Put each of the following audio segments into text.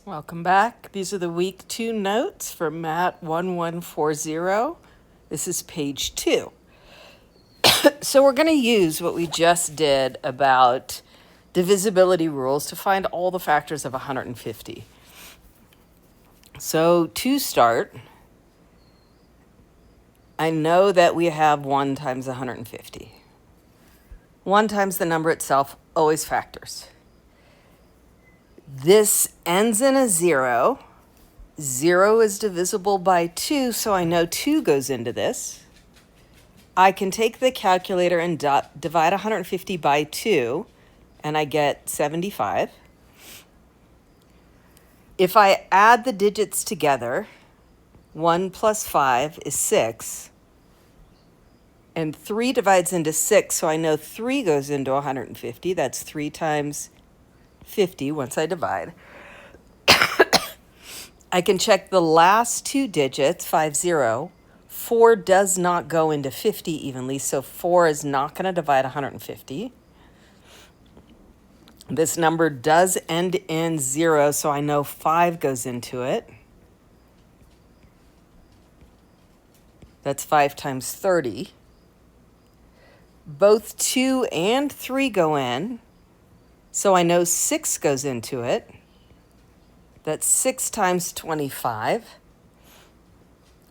Welcome back. These are the week 2 notes for Mat 1140. This is page 2. So we're going to use what we just did about divisibility rules to find all the factors of 150. So to start, I know that we have 1 times 150. 1 times the number itself always factors. This ends in a 0. 0 is divisible by 2, so I know 2 goes into this. I can take the calculator and divide 150 by 2, and I get 75. If I add the digits together, 1 plus 5 is 6, and 3 divides into 6, so I know 3 goes into 150. That's 3 times 50 once I divide. I can check the last 2 digits, 50. 4 does not go into 50 evenly, so 4 is not going to divide 150. This number does end in 0, so I know 5 goes into it. That's 5 times 30. Both 2 and 3 go in, so I know 6 goes into it. That's 6 times 25.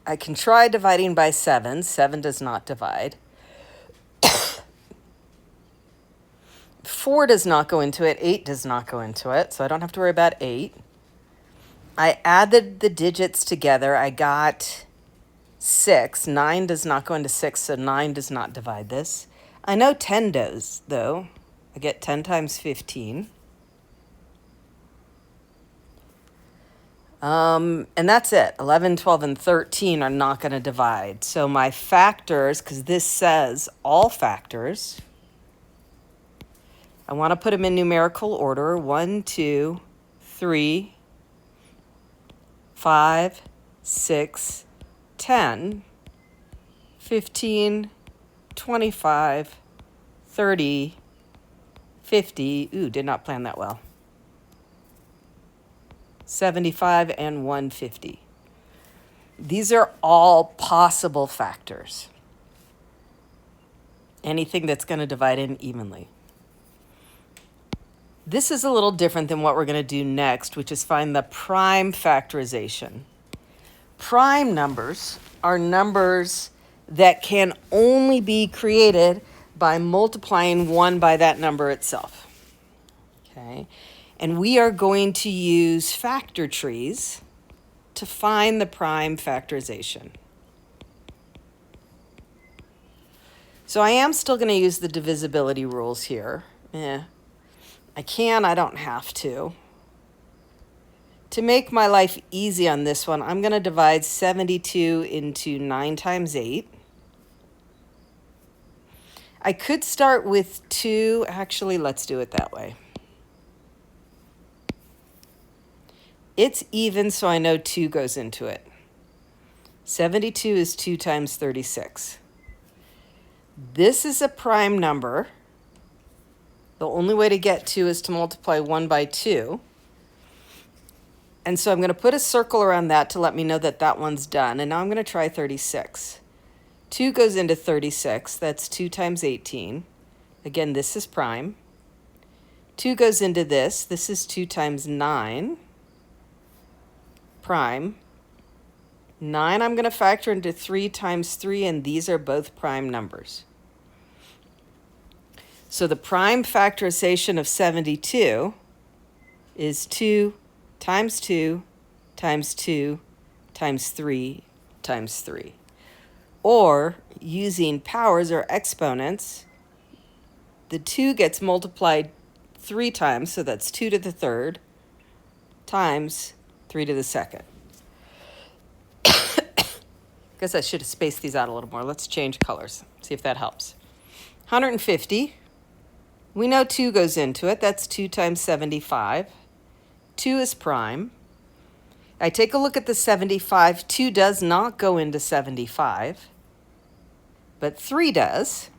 I can try dividing by 7. 7 does not divide. 4 does not go into it. 8 does not go into it, so I don't have to worry about 8. I added the digits together. I got 6. 9 does not go into 6, so 9 does not divide this. I know 10 does, though. I get 10 times 15. And that's it. 11, 12, and 13 are not going to divide. So my factors, because this says all factors, I want to put them in numerical order. 1, 2, 3, 5, 6, 10, 15, 25, 30, 50. Ooh, did not plan that well. 75 and 150. These are all possible factors. Anything that's going to divide in evenly. This is a little different than what we're going to do next, which is find the prime factorization. Prime numbers are numbers that can only be created by multiplying 1 by that number itself. Okay? And we are going to use factor trees to find the prime factorization. So I am still going to use the divisibility rules here. I can, I don't have to. To make my life easy on this one, I'm going to divide 72 into 9 times 8. I could start with 2. Actually, let's do it that way. It's even, so I know 2 goes into it. 72 is 2 times 36. This is a prime number. The only way to get 2 is to multiply 1 by 2. And so I'm going to put a circle around that to let me know that that one's done. And now I'm going to try 36. 2 goes into 36. That's 2 times 18. Again, this is prime. 2 goes into this. This is 2 times 9. Prime. 9 I'm going to factor into 3 times 3, and these are both prime numbers. So the prime factorization of 72 is 2 times 2 times 2 times 3 times 3. Or, using powers or exponents, the 2 gets multiplied 3 times, so that's 2 to the third, times 3 to the second. Guess I should have spaced these out a little more. Let's change colors, see if that helps. 150. We know 2 goes into it. That's 2 times 75. 2 is prime. I take a look at the 75. 2 does not go into 75, but 3 does.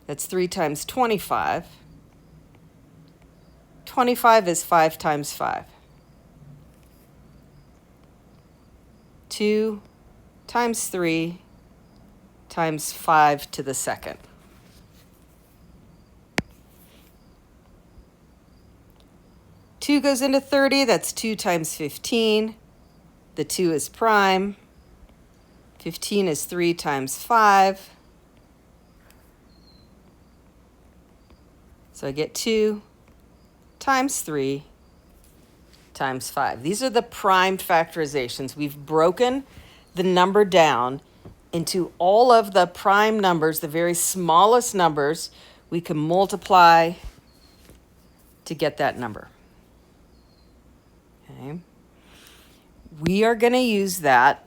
That's 3 times 25. 25 is 5 times 5. 2 times 3 times 5 to the second. Two goes into 30, that's 2 times 15. The 2 is prime. 15 is 3 times 5. So I get 2 times 3 times 5. These are the prime factorizations. We've broken the number down into all of the prime numbers, the very smallest numbers we can multiply to get that number. Okay. We are going to use that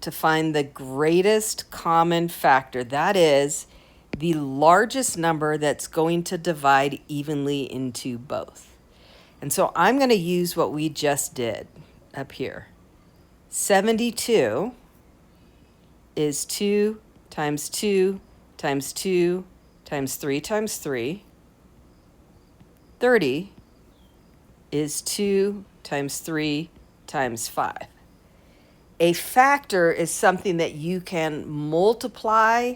to find the greatest common factor. That is the largest number that's going to divide evenly into both. And so I'm going to use what we just did up here. 72 is 2 times 2 times 2 times 3 times 3. 30 is 2 times 3 times 5. A factor is something that you can multiply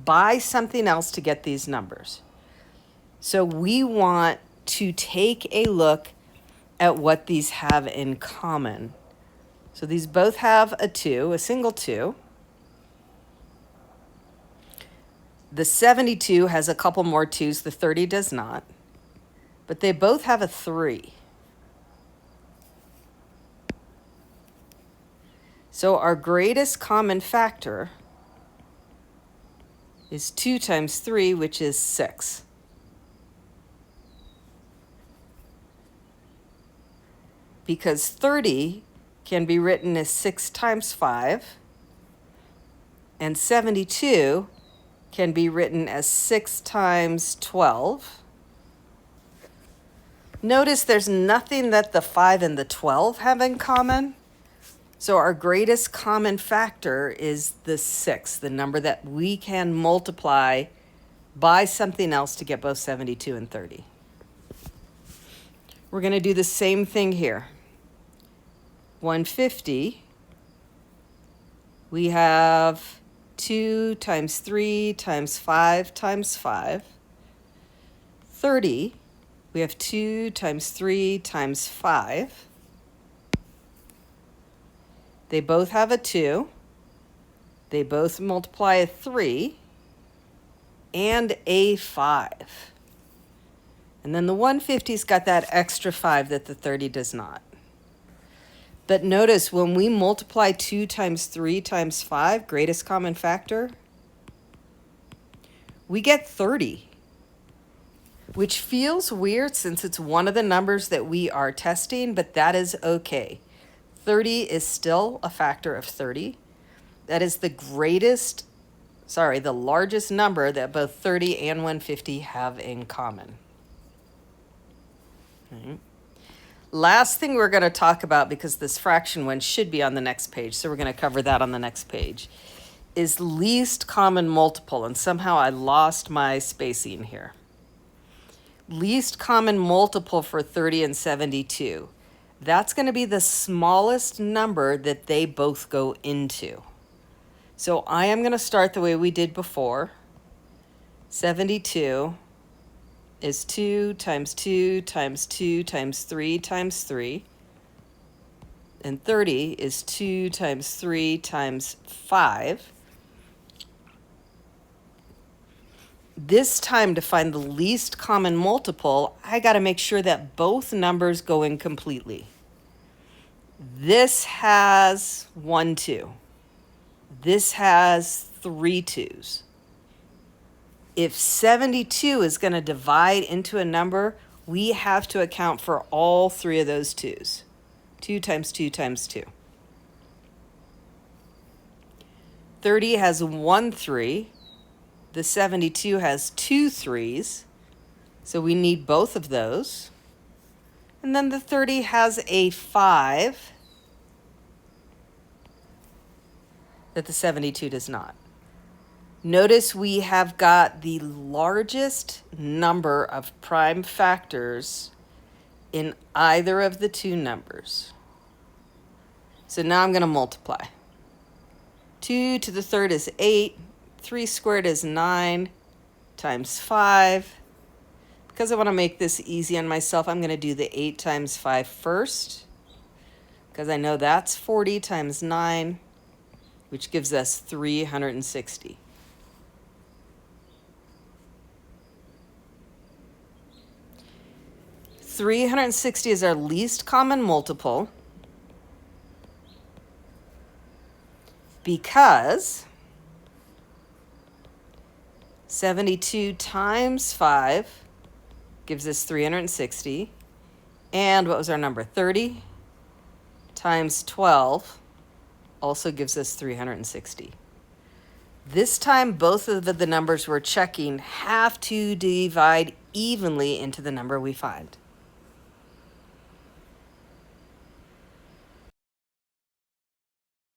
by something else to get these numbers. So we want to take a look at what these have in common. So these both have a 2, a single 2. The 72 has a couple more 2s, the 30 does not. But they both have a 3. So our greatest common factor is 2 times 3, which is 6. Because 30 can be written as 6 times 5, and 72 can be written as 6 times 12. Notice there's nothing that the 5 and the 12 have in common. So our greatest common factor is the 6, the number that we can multiply by something else to get both 72 and 30. We're going to do the same thing here. 150, we have 2 times 3 times 5 times 5. 30, we have 2 times 3 times 5. They both have a 2. They both multiply a 3 and a 5. And then the 150's got that extra 5 that the 30 does not. But notice when we multiply 2 times 3 times 5, greatest common factor, we get 30, which feels weird since it's one of the numbers that we are testing, but that is okay. 30 is still a factor of 30. That is the largest number that both 30 and 150 have in common. Okay. Last thing we're going to talk about, because this fraction one should be on the next page, so we're going to cover that on the next page, is least common multiple. And somehow I lost my spacing here. Least common multiple for 30 and 72. That's going to be the smallest number that they both go into. So I am going to start the way we did before. 72 is 2 times 2 times 2 times 3 times 3. And 30 is 2 times 3 times 5. This time, to find the least common multiple, I got to make sure that both numbers go in completely. This has 1 2. This has 3 2s. If 72 is going to divide into a number, we have to account for all 3 of those 2s. 2 times 2 times 2. 30 has 1 3. The 72 has 2 3s, so we need both of those. And then the 30 has a 5 that the 72 does not. Notice we have got the largest number of prime factors in either of the two numbers. So now I'm going to multiply. 2 to the third is 8. 3 squared is 9 times 5. Because I want to make this easy on myself, I'm going to do the 8 times 5 first, because I know that's 40 times 9, which gives us 360. $360 is our least common multiple because 72 times 5 gives us 360. And what was our number? 30 times 12 also gives us 360. This time, both of the numbers we're checking have to divide evenly into the number we find.